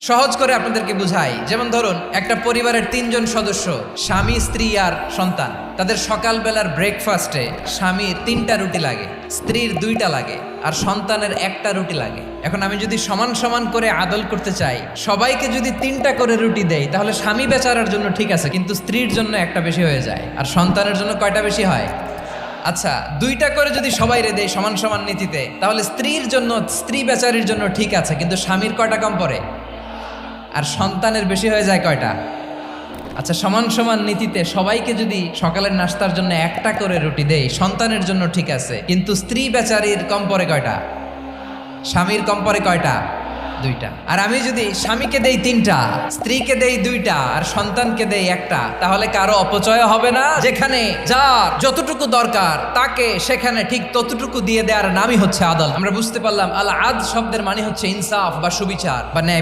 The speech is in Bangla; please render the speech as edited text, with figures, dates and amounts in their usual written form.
সহজ করে আপনাদেরকে বুঝাই, যেমন ধরুন একটা পরিবারের ৩ জন সদস্য, স্বামী, স্ত্রী আর সন্তান। তাদের সকালবেলার ব্রেকফাস্টে স্বামীর ৩টা রুটি লাগে, স্ত্রীর 2টা লাগে আর সন্তানের 1টা রুটি লাগে। এখন আমি যদি সমান সমান করে আদল করতে চাই, সবাইকে যদি 3টা করে রুটি দেই, তাহলে স্বামী বেচারার জন্য ঠিক আছে, কিন্তু স্ত্রীর জন্য 1টা বেশি হয়ে যায়। আর সন্তানের জন্য কয়টা বেশি হয়? আচ্ছা, 2টা করে যদি সবাই দেয় সমান সমান নীতিতে, তাহলে স্ত্রীর জন্য, স্ত্রী বেচারির জন্য ঠিক আছে, কিন্তু স্বামীর কয়টা কম পড়ে? আর সন্তানের বেশি হয়ে যায় কয়টা? আচ্ছা, সমান সমান নীতিতে সবাইকে যদি সকালের নাস্তার জন্য 1টা করে রুটি দেই, সন্তানের জন্য ঠিক আছে, কিন্তু স্ত্রী বেচারির কম পড়ে কয়টা? স্বামীর কম পড়ে কয়টা? 2টা। আর আমি যদি স্বামীকে দেই 3টা, স্ত্রীকে দেই 2টা আর সন্তানকে দেই 1টা, তাহলে কারো অপচয় হবে না? যেখানে যার যতটুকু দরকার তাকে সেখানে ঠিক ততটুকু দিয়ে দেওয়ার নামই হচ্ছে আদল। আমরা বুঝতে পারলাম আল আদ শব্দের মানে হচ্ছে ইনসাফ বা সুবিচার বা ন্যায়।